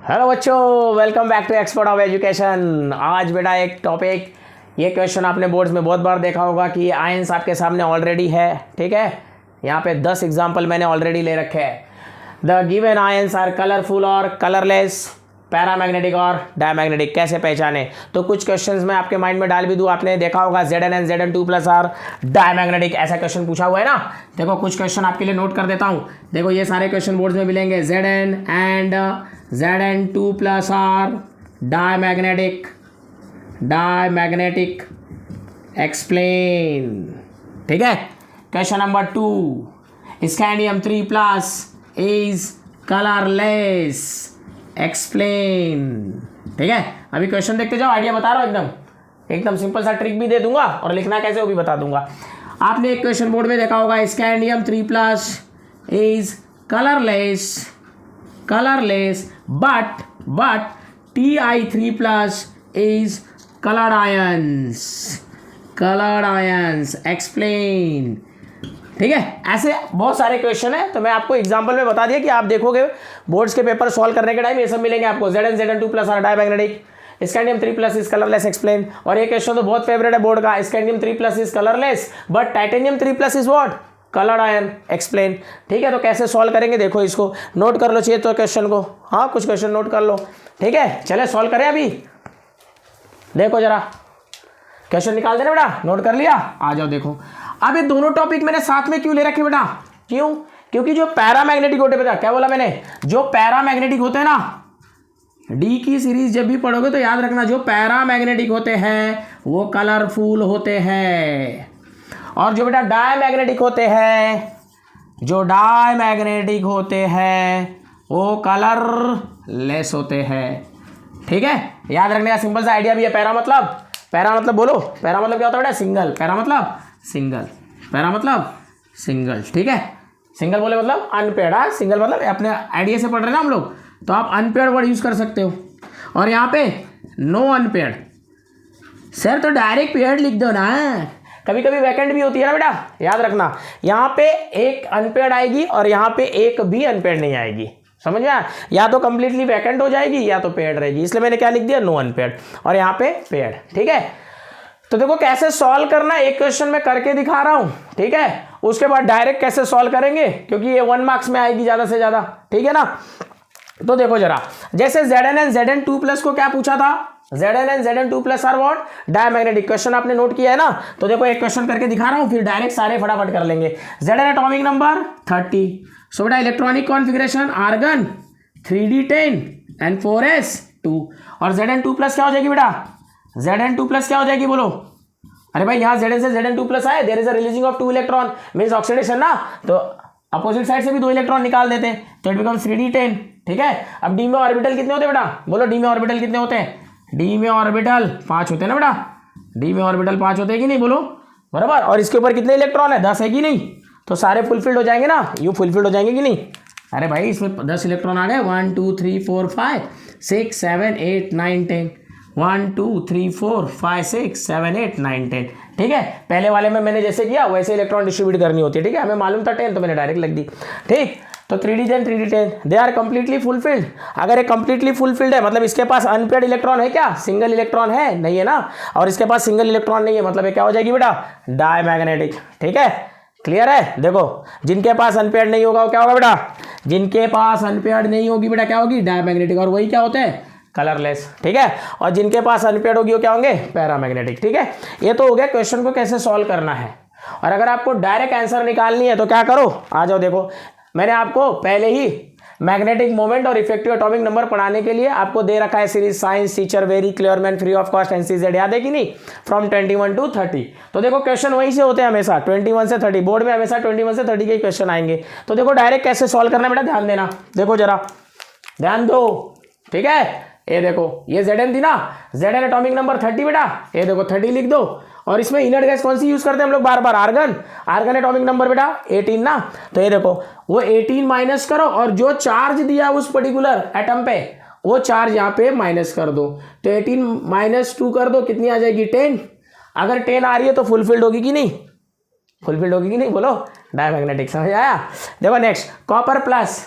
Hello बच्चों, welcome back to expert of education. आज बेटा एक टॉपिक, ये क्वेश्चन आपने बोर्ड्स में बहुत बार देखा होगा कि आयंस आपके सामने ऑलरेडी है। ठीक है, यहाँ पे 10 एग्जाम्पल मैंने ऑलरेडी ले रखे हैं। The given ions are colourful और कलरलेस, पैरामैग्नेटिक और डायमैग्नेटिक, कैसे पहचाने? तो कुछ क्वेश्चंस मैं आपके माइंड में डाल भी दूँ। आपने देखा होगा Zn Zn2+ आर डायमैग्नेटिक, ऐसा क्वेश्चन पूछा हुआ है ना। देखो कुछ क्वेश्चन आपके लिए नोट कर देता हूँ। देखो ये सारे क्वेश्चन बोर्ड्स में मिलेंगे। Zn and Zn2+ are diamagnetic, diamagnetic explain. ठीक है, question number 2, scandium 3+ is colourless, explain. ठीक है, अभी क्वेश्चन देखते जाओ, आइडिया बता रहा हूँ। एकदम सिंपल सा ट्रिक भी दे दूंगा और लिखना कैसे वो भी बता दूंगा। आपने एक क्वेश्चन बोर्ड में देखा होगा, scandium 3+ is colourless, colourless but Ti3+ is colored ions, colored ions explain। ठीक है, ऐसे बहुत सारे क्वेश्चन है, तो मैं आपको एग्जांपल में बता दिया कि आप देखोगे बोर्ड्स के पेपर सॉल्व करने के टाइम ये सब मिलेंगे आपको। Zn Zn2+ are diamagnetic, scandium 3+ is colourless, explain. और ये क्वेश्चन तो बहुत फेवरेट है बोर्ड का, scandium 3+ is colourless but titanium 3+ is what, coloured ion, explain. ठीक है, तो कैसे सॉल्व करेंगे देखो, इसको नोट कर लो चाहिए तो क्वेश्चन को। हाँ, कुछ क्वेश्चन नोट कर लो। ठीक है, चले सॉल्व करें। अभी देखो जरा, क्वेश्चन निकाल देना बेटा, नोट कर लिया। आ जाओ देखो, अब ये दोनों टॉपिक मैंने साथ में क्यों ले रखे बेटा? क्यों? क्योंकि जो पैरामैग्नेटिक होते हैं बेटा, क्या बोला मैंने, जो पैरामैग्नेटिक होते हैं ना, डी की सीरीज जब भी पढ़ोगे तो याद रखना, जो पैरामैग्नेटिक होते हैं वो कलरफुल होते हैं, और जो बेटा डायमैग्नेटिक होते हैं, जो डायमैग्नेटिक होते हैं वो कलरलेस होते हैं। ठीक है, याद रखने का सिंपल सा आइडिया भी है। पैरा मतलब बोलो, पैरा मतलब क्या होता है बेटा? सिंगल। पैरा मतलब सिंगल, पैरा मतलब सिंगल। ठीक है, सिंगल बोले मतलब अनपेयर्ड। सिंगल मतलब अपने आइडिया से पढ़ रहे हैं ना हम लोग, तो आप अनपेयर्ड वर्ड यूज कर सकते हो। और यहाँ पे नो अनपेयर्ड। सर तो डायरेक्ट पेयर्ड लिख दो ना, कभी कभी वैकेंट भी होती है ना बेटा, याद रखना। यहाँ पे एक अनपेयर्ड आएगी और यहाँ पे एक भी अनपेयर्ड नहीं आएगी, समझ में? या तो कंप्लीटली वैकेंट हो जाएगी या तो पेयर्ड रहेगी, इसलिए मैंने क्या लिख दिया, नो अनपेयर्ड, और यहाँ पे पेयर्ड। ठीक है, तो देखो कैसे सॉल्व करना, एक क्वेश्चन में करके दिखा रहा हूँ। ठीक है, उसके बाद डायरेक्ट कैसे सॉल्व करेंगे, क्योंकि ये 1 मार्क्स में आएगी ज्यादा से ज्यादा। ठीक है ना, तो देखो जरा, जैसे Zn Zn2+ को क्या पूछा था, Zn Zn2+ are what, diamagnetic. Question आपने नोट किया है ना, तो देखो एक क्वेश्चन करके दिखा रहा हूं, फिर डायरेक्ट सारे फटाफट कर लेंगे। Zn एटॉमिक नंबर 30, सो बेटा electronic configuration argon 3d10 and 4s2, और Zn2+ क्या हो जाएगी बेटा, Zn2+ क्या हो जाएगी बोलो? अरे भाई यहाँ Zn से Zn2+ आए, there is a releasing of 2 electron, means oxidation ना, तो अपोजिट साइड से भी 2 इलेक्ट्रॉन निकाल देते हैं, तो इट बिकम्स 3d10। ठीक है, अब डी में ऑर्बिटल कितने होते हैं बेटा, बोलो डी में ऑर्बिटल कितने होते हैं? डी में ऑर्बिटल 5 होते हैं ना बेटा, डी में ऑर्बिटल 5 होते हैं कि नहीं, बोलो बराबर। और इसके ऊपर कितने इलेक्ट्रॉन है, 10 है कि नहीं? तो सारे फुलफिल्ड हो जाएंगे ना, यू फुलफिल्ड हो जाएंगे कि नहीं? अरे भाई इसमें 10 इलेक्ट्रॉन आ गए, 1 2 3 4 5 6 7 8 9 10, 1 2 3 4 5 6 7 8 9 10। ठीक है, पहले वाले में मैंने जैसे किया वैसे इलेक्ट्रॉन डिस्ट्रीब्यूट करनी होती है। ठीक है, हमें मालूम था 10 तो मैंने डायरेक्ट लिख दी। ठीक, तो 3d10 they are completely fulfilled. अगर ये कंप्लीटली फुलफिल्ड है मतलब इसके पास अनपेयर्ड इलेक्ट्रॉन है क्या, सिंगल इलेक्ट्रॉन है नहीं है ना, और इसके पास सिंगल इलेक्ट्रॉन नहीं है, मतलब ये क्या हो जाएगी बेटा, डायमैग्नेटिक। ठीक है, क्लियर है? देखो जिनके पास अनपेयर्ड नहीं होगा वो क्या होगा बेटा, जिनके पास अनपेयर्ड नहीं होगी बेटा क्या होगी, डायमैग्नेटिक, और वही क्या होते हैं, कलरलेस। ठीक है, और जिनके पास अनपेयर्ड होगी वो क्या होंगे, पैरामैग्नेटिक। ठीक है, ये तो हो गया क्वेश्चन को कैसे सॉल्व करना है। और अगर आपको डायरेक्ट आंसर निकालनी है तो क्या करो, आ जाओ देखो, मैंने आपको पहले ही मैग्नेटिक मोमेंट और इफेक्टिव एटॉमिक नंबर पढ़ाने के लिए आपको दे रखा है series science teacher very clear man free of cost NCZ, याद है कि नहीं, फ्रॉम 21 to 30। तो देखो क्वेश्चन वहीं से होते हैं हमेशा, 21 से 30, बोर्ड में हमेशा 21 से 30 के क्वेश्चन आएंगे। तो देखो डायरेक्ट कैसे सॉल्व करना बेटा, ध्यान देना, देखो जरा ध्यान दो। ठीक है, ये देखो ये Zn थी ना, Zn एटॉमिक नंबर 30 बेटा, ये देखो 30 लिख दो, और इसमें इनर्ट गैस कौन सी यूज करते हैं हम लोग बार बार, आर्गन। आर्गन एटॉमिक नंबर बेटा 18 ना, तो ये देखो वो 18 माइनस करो, और जो चार्ज दिया उस पर्टिकुलर एटम पे वो चार्ज यहाँ पे माइनस कर दो, तो 18 - 2 कर दो, कितनी आ जाएगी, 10। अगर 10 आ रही है तो फुलफिल्ड होगी कि नहीं, फुलफिल्ड होगी कि नहीं, बोलो डायमैग्नेटिक। समझ आया? देखो नेक्स्ट, कॉपर प्लस,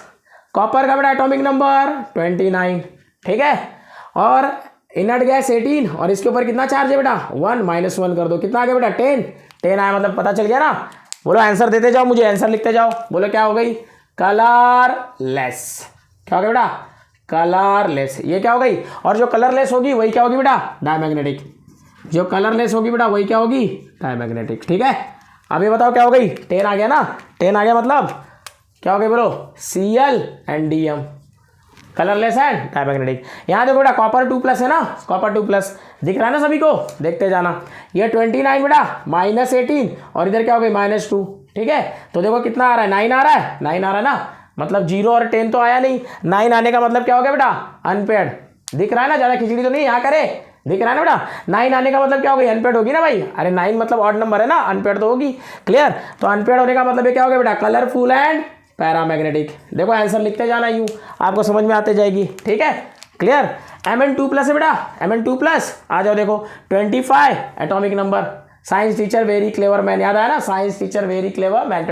कॉपर का बेटा एटॉमिक नंबर 29, ठीक है। और इनर्ट गैस 18 और इसके ऊपर कितना चार्ज है बेटा 1 -1 कर दो, कितना आ गया बेटा 10 आया, मतलब पता चल गया ना। बोलो आंसर देते जाओ, मुझे आंसर लिखते जाओ। बोलो क्या हो गई, कलरलेस। क्या हो गया बेटा, कलरलेस। ये क्या हो गई, और जो कलरलेस होगी वही क्या होगी बेटा, डायमैग्नेटिक। जो कलरलेस होगी बेटा वही क्या होगी, डायमैग्नेटिक। ठीक है, अब ये बताओ क्या हो गई, 10 आ गया ना, 10 आ गया मतलब क्या हो गया बोलो, Cl and Dm, colourless and diamagnetic. यहाँ देखो बेटा कॉपर 2+ है ना, कॉपर 2+ दिख रहा है ना सभी को, देखते जाना। ये 29 बेटा -18 और इधर क्या हो गई -2। ठीक है, तो देखो कितना आ रहा है, 9 आ रहा है, 9 आ रहा है ना, मतलब 0 और 10 तो आया नहीं, 9 आने का मतलब क्या हो गया बेटा, अनपेड। दिख रहा है ना, ज़्यादा खिचड़ी तो नहीं यहाँ करे, दिख रहा है ना बेटा, 9 आने का मतलब क्या हो गई, अनपेड होगी ना भाई। अरे 9 मतलब ऑड नंबर है ना, अनपेड तो होगी। क्लियर, तो अनपेड होने का मतलब ये क्या हो गया बेटा, कलरफुल एंड पैरामैग्नेटिक। देखो आंसर लिखते जाना, यूँ आपको समझ में आते जाएगी। ठीक है, क्लियर। Mn2+ है बेटा, Mn2+, आ जाओ देखो 25 atomic number. Science teacher very clever man, याद आया ना, science teacher very clever man.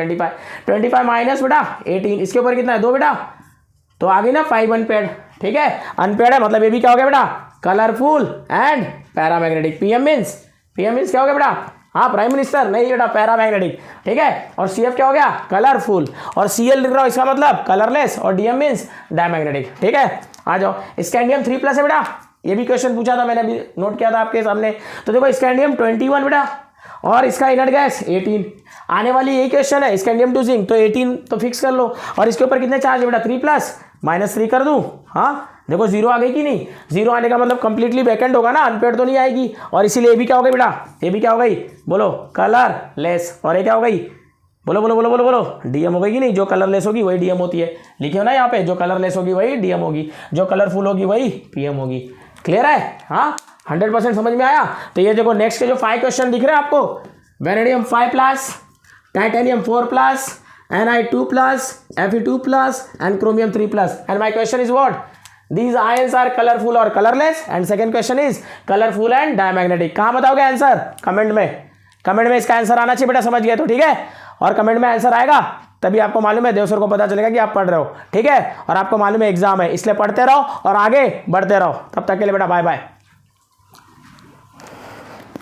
25 minus बेटा 18, इसके ऊपर कितना है 2 बेटा, तो आ गई ना 5 अनपेड। ठीक है, अनपेड है मतलब ये भी क्या हो गया बेटा, colourful and paramagnetic. PM means क्या हो गया बेटा, हाँ प्राइम मिनिस्टर नहीं बेटा, पैरामैग्नेटिक। ठीक है, और सीएफ क्या हो गया, कलरफुल, और सीएल लिख रहा हूँ इसका मतलब कलरलेस, और डीएम मीन्स डायमैग्नेटिक। ठीक है, आ जाओ, स्कैंडियम 3+ है बेटा, ये भी क्वेश्चन पूछा था मैंने, अभी नोट किया था आपके सामने। तो देखो स्कैंडियम 21 बेटा, और इसका इनर्ट गैस 18। आने वाली यही क्वेश्चन है, स्कैंडियम 2 जिंक, तो 18 तो फिक्स कर लो, और इसके ऊपर कितने चार्ज है बेटा 3+, -3 कर दूं। हाँ देखो 0 आ गई कि नहीं, 0 आने का मतलब कंप्लीटली वैकेंट होगा ना, अनपेड तो नहीं आएगी, और इसीलिए ये भी क्या हो गई बेटा, ये भी क्या हो गई बोलो, कलरलेस। और ये क्या हो गई, बोलो बोलो बोलो बोलो बोलो, डीएम हो गई कि नहीं, जो कलरलेस होगी वही डीएम होती है, लिखे हो ना यहाँ पे, जो कलरलेस होगी वही डीएम होगी, जो कलरफुल होगी वही पीएम होगी। क्लियर है, हाँ 100% समझ में आया। तो ये देखो नेक्स्ट के जो 5 क्वेश्चन दिख रहे हैं आपको, vanadium 5+, titanium 4+, Ni2+, Fe2+, and chromium 3+. And my question is what? These ions are colorful or colorless? And second question is colorful and diamagnetic. कहाँ बताओगे आंसर, कमेंट में, कमेंट में इसका आंसर आना चाहिए बेटा, समझ गए तो ठीक है। और कमेंट में आंसर आएगा तभी आपको मालूम है, देव सर को पता चलेगा कि आप पढ़ रहे हो। ठीक है, और आपको मालूम है एग्जाम है, इसलिए पढ़ते रहो और आगे बढ़ते रहो। तब तक के लिए बेटा बाय बाय।